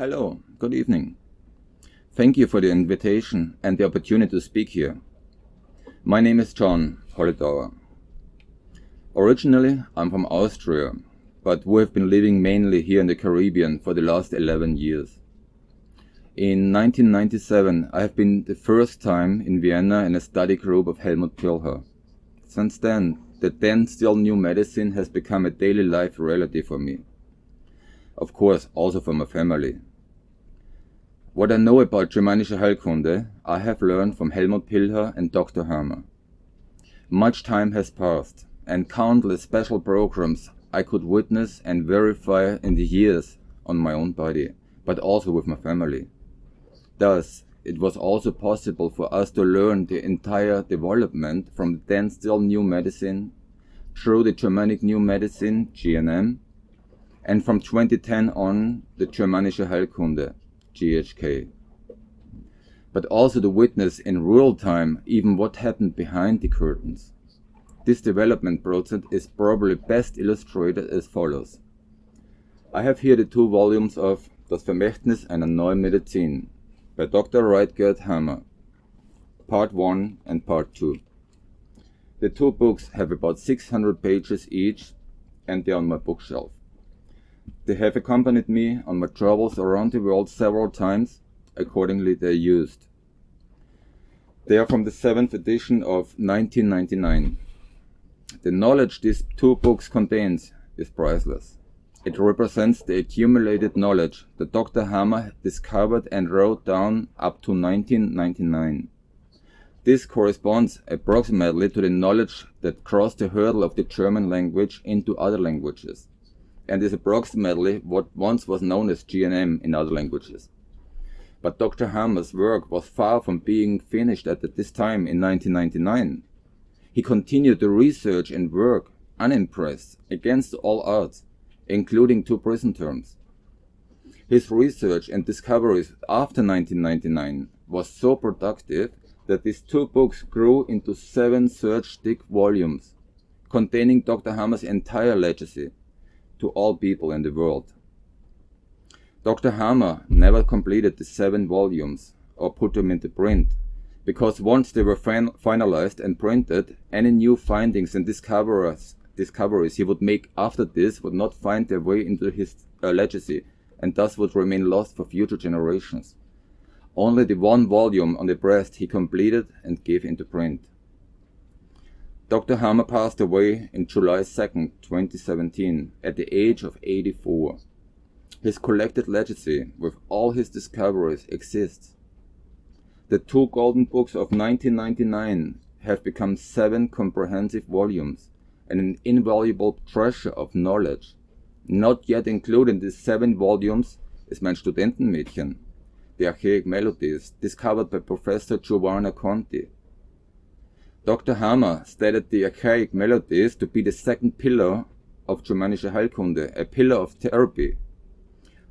Hello, good evening. Thank you for the invitation and the opportunity to speak here. My name is John Holledauer. Originally, I'm from Austria, but we have been living mainly here in the Caribbean for the last 11 years. In 1997, I have been the first time in Vienna in a study group of Helmut Pilcher. Since then, the then still new medicine has become a daily life reality for me. Of course, also for my family. What I know about Germanische Heilkunde, I have learned from Helmut Pilcher and Dr.Hamer. Much time has passed, and countless special programs I could witness and verify in the years on my own body, but also with my family. Thus, it was also possible for us to learn the entire development from the then still new medicine through the Germanic New Medicine, GNM, and from 2010 on the Germanische Heilkunde, GHK. But also to witness in real time even what happened behind the curtains. This development process is probably best illustrated as follows. I have here the 2 volumes of Das Vermächtnis einer neuen Medizin by Dr. Germanische Part 1 and Part 2. The 2 books have about 600 pages each and they are on my bookshelf. They have accompanied me on my travels around the world several times, accordingly they are used. They are from the 7th edition of 1999. The knowledge these 2 books contains is priceless. It represents the accumulated knowledge that Dr. Hamer discovered and wrote down up to 1999. This corresponds approximately to the knowledge that crossed the hurdle of the German language into other languages, and is approximately what once was known as GNM in other languages. But Dr. Hamer's work was far from being finished at this time in 1999. He continued to research and work unimpressed against all odds, including 2 prison terms. His research and discoveries after 1999 was so productive that these 2 books grew into 7 search-stick volumes, containing Dr. Hamer's entire legacy to all people in the world. Dr. Hamer never completed the 7 volumes or put them into print, because once they were finalized and printed, any new findings and discoveries he would make after this would not find their way into his legacy and thus would remain lost for future generations. Only the 1 volume on the breast he completed and gave into print. Dr. Hamer passed away on July 2nd, 2017, at the age of 84. His collected legacy, with all his discoveries, exists. The 2 golden books of 1999 have become 7 comprehensive volumes and an invaluable treasure of knowledge. Not yet included in these 7 volumes is mein Studentenmädchen, the archaic melodies, discovered by Professor Giovanna Conti. Dr. Hamer stated the archaic melodies to be the 2nd pillar of Germanische Heilkunde, a pillar of therapy.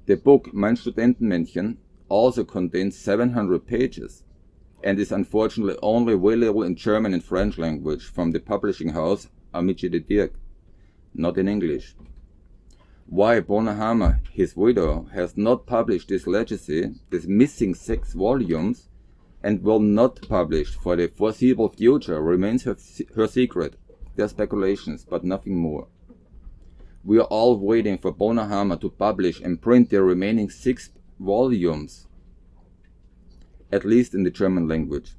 The book Mein Studentenmännchen also contains 700 pages and is unfortunately only available in German and French language from the publishing house Amici de Dirk, not in English. Why Bona Hamer, his widow, has not published this legacy, this missing 6 volumes, and will not publish for the foreseeable future remains her secret. There are speculations, but nothing more. We are all waiting for Bona Hamer to publish and print the remaining 6 volumes, at least in the German language.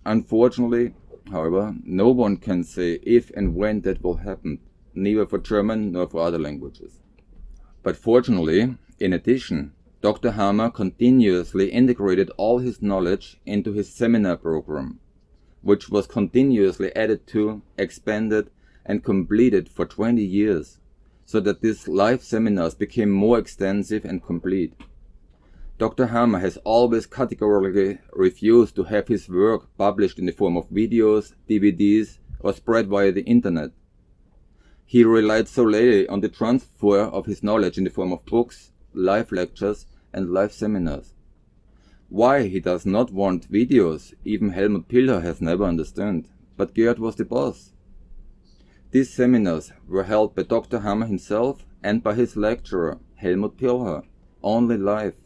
Unfortunately, however, no one can say if and when that will happen, neither for German nor for other languages. But fortunately, in addition, Dr. Hamer continuously integrated all his knowledge into his seminar program, which was continuously added to, expanded, and completed for 20 years, so that these live seminars became more extensive and complete. Dr. Hamer has always categorically refused to have his work published in the form of videos, DVDs, or spread via the internet. He relied solely on the transfer of his knowledge in the form of books, live lectures, and live seminars. Why he does not want videos, even Helmut Pilcher has never understood, but Gerd was the boss. These seminars were held by Dr. Hamer himself and by his lecturer, Helmut Pilcher, only live.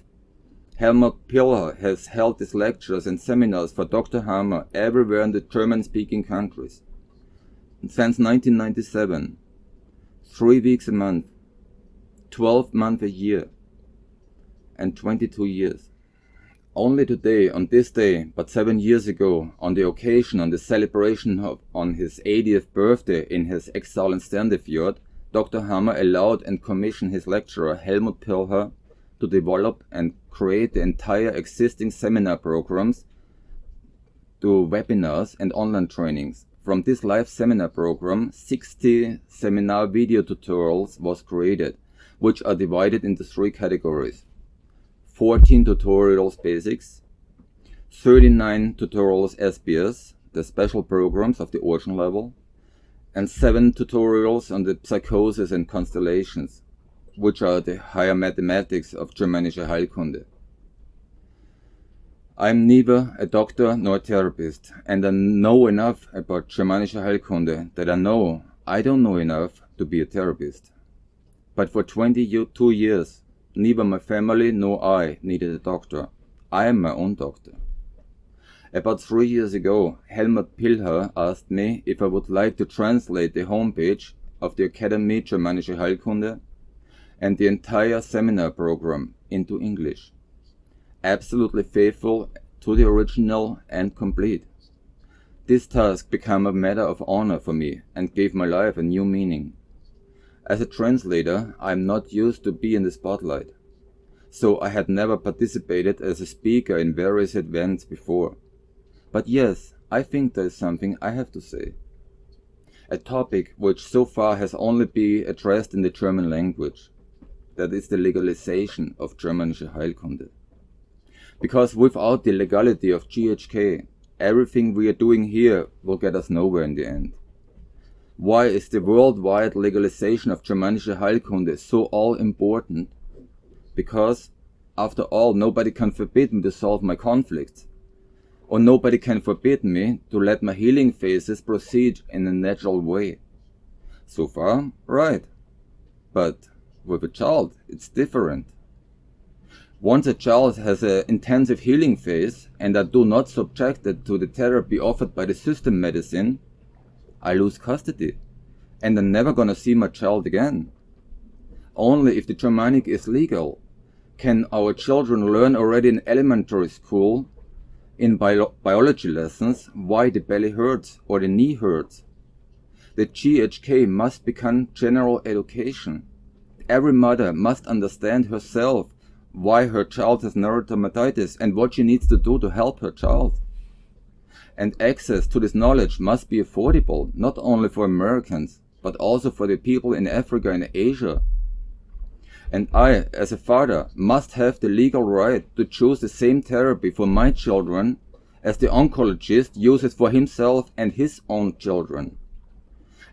Helmut Pilher has held these lectures and seminars for Dr.Hamer everywhere in the German-speaking countries. Since 1997, 3 weeks a month, 12 months a year, and 22 years. Only today, on this day, but 7 years ago, on the celebration on his 80th birthday in his exile in Sternefjord, Dr. Hamer allowed and commissioned his lecturer Helmut Pilher to develop and create the entire existing seminar programs to webinars and online trainings. From this live seminar program, 60 seminar video tutorials was created, which are divided into 3 categories. 14 tutorials basics, 39 tutorials SBS, the special programs of the origin level, and 7 tutorials on the psychosis and constellations, which are the higher mathematics of Germanische Heilkunde. I am neither a doctor nor a therapist, and I know enough about Germanische Heilkunde that I don't know enough to be a therapist. But for 22 years, neither my family nor I needed a doctor. I am my own doctor. About 3 years ago, Helmut Pilher asked me if I would like to translate the homepage of the Academy Germanische Heilkunde and the entire seminar program into English. Absolutely faithful to the original and complete. This task became a matter of honor for me and gave my life a new meaning. As a translator, I am not used to be in the spotlight, so I had never participated as a speaker in various events before. But yes, I think there is something I have to say. A topic which so far has only been addressed in the German language. That is the legalization of Germanische Heilkunde. Because without the legality of GHK, everything we are doing here will get us nowhere in the end. Why is the worldwide legalization of Germanische Heilkunde so all important? Because, after all, nobody can forbid me to solve my conflicts. Or nobody can forbid me to let my healing phases proceed in a natural way. So far, right. But with a child, it's different. Once a child has an intensive healing phase and I do not subject it to the therapy offered by the system medicine, I lose custody and I'm never gonna see my child again. Only if the Germanic is legal can our children learn already in elementary school in biology lessons why the belly hurts or the knee hurts. The GHK must become general education. Every mother must understand herself why her child has neurodermatitis and what she needs to do to help her child. And access to this knowledge must be affordable, not only for Americans, but also for the people in Africa and Asia. And I, as a father, must have the legal right to choose the same therapy for my children as the oncologist uses for himself and his own children.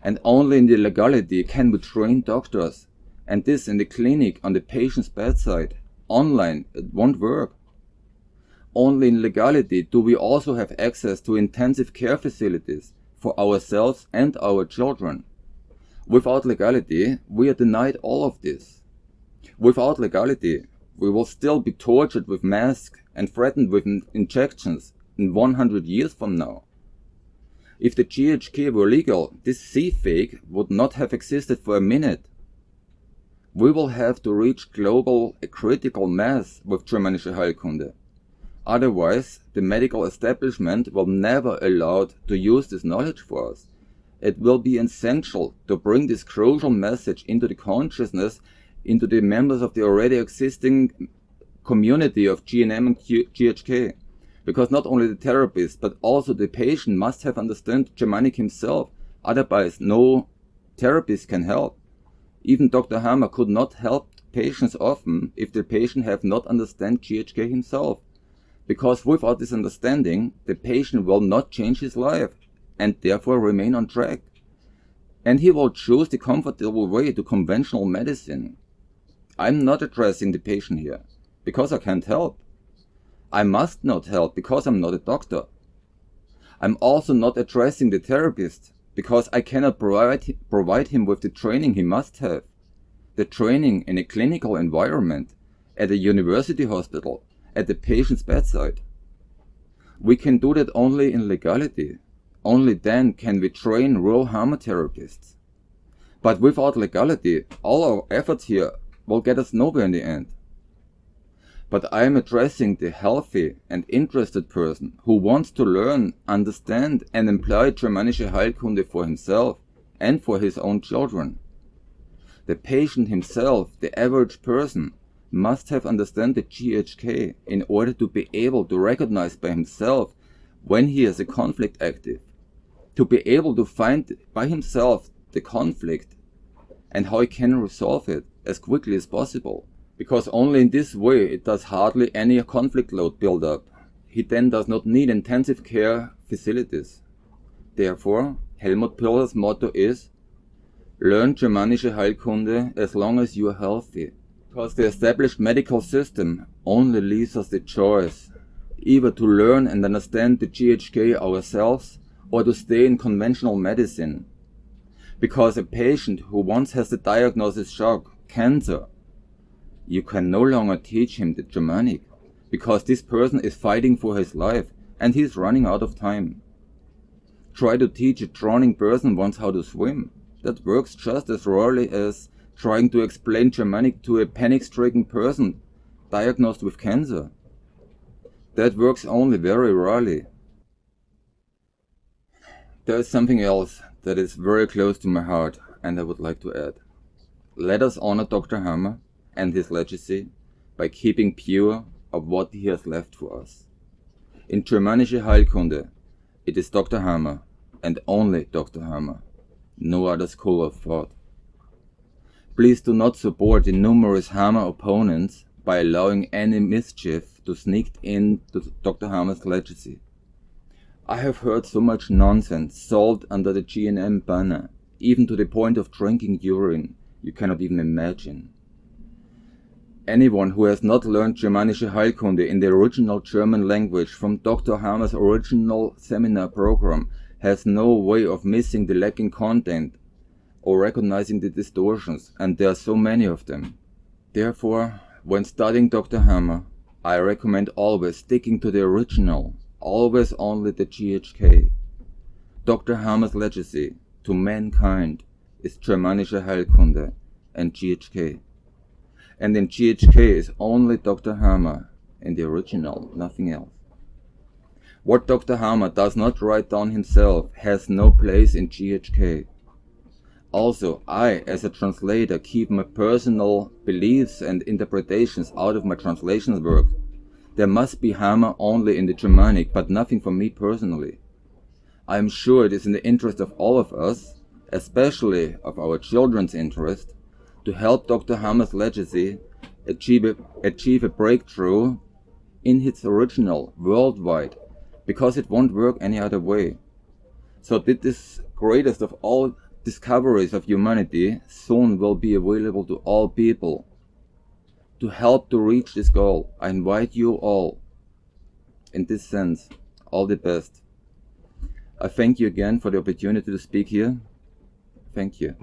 And only in the legality can we train doctors, and this in the clinic on the patient's bedside. Online, it won't work. Only in legality do we also have access to intensive care facilities for ourselves and our children. Without legality, we are denied all of this. Without legality, we will still be tortured with masks and threatened with injections in 100 years from now. If the GHK were legal, this C-fake would not have existed for a minute. We will have to reach global critical mass with Germanische Heilkunde. Otherwise, the medical establishment will never allow to use this knowledge for us. It will be essential to bring this crucial message into the consciousness, into the members of the already existing community of GNM and GHK. Because not only the therapist, but also the patient must have understood Germanic himself. Otherwise, no therapist can help. Even Dr. Hamer could not help patients often if the patient have not understand GHK himself. Because without this understanding, the patient will not change his life and therefore remain on track. And he will choose the comfortable way to conventional medicine. I'm not addressing the patient here, because I can't help. I must not help because I'm not a doctor. I'm also not addressing the therapist, because I cannot provide him with the training he must have. The training in a clinical environment, at a university hospital, at the patient's bedside. We can do that only in legality. Only then can we train real Hamer therapists. But without legality, all our efforts here will get us nowhere in the end. But I am addressing the healthy and interested person who wants to learn, understand and employ Germanische Heilkunde for himself and for his own children. The patient himself, the average person, must have understood the GHK in order to be able to recognize by himself when he has a conflict active, to be able to find by himself the conflict and how he can resolve it as quickly as possible. Because only in this way it does hardly any conflict load build up. He then does not need intensive care facilities. Therefore, Helmut Piller's motto is, learn Germanische Heilkunde as long as you are healthy. Because the established medical system only leaves us the choice, either to learn and understand the GHK ourselves or to stay in conventional medicine. Because a patient who once has the diagnosis shock, cancer, you can no longer teach him the Germanic, because this person is fighting for his life and he is running out of time. Try to teach a drowning person once how to swim. That works just as rarely as trying to explain Germanic to a panic-stricken person diagnosed with cancer. That works only very rarely. There is something else that is very close to my heart and I would like to add. Let us honor Dr. Hamer and his legacy by keeping pure of what he has left for us. In Germanische Heilkunde, it is Dr. Hamer and only Dr. Hamer, no other school of thought. Please do not support the numerous Hamer opponents by allowing any mischief to sneak into Dr. Hamer's legacy. I have heard so much nonsense sold under the GNM banner, even to the point of drinking urine, you cannot even imagine. Anyone who has not learned Germanische Heilkunde in the original German language from Dr. Hamer's original seminar program has no way of missing the lacking content or recognizing the distortions, and there are so many of them. Therefore, when studying Dr. Hamer, I recommend always sticking to the original, always only the GHK. Dr. Hamer's legacy to mankind is Germanische Heilkunde and GHK. And in GHK is only Dr. Hamer, in the original, nothing else. What Dr. Hamer does not write down himself has no place in GHK. Also, I, as a translator, keep my personal beliefs and interpretations out of my translations work. There must be Hamer only in the Germanic, but nothing for me personally. I am sure it is in the interest of all of us, especially of our children's interest, to help Dr. Hamer's legacy achieve a breakthrough in its original worldwide, because it won't work any other way. So that this greatest of all discoveries of humanity soon will be available to all people. To help to reach this goal, I invite you all, in this sense, all the best. I thank you again for the opportunity to speak here. Thank you.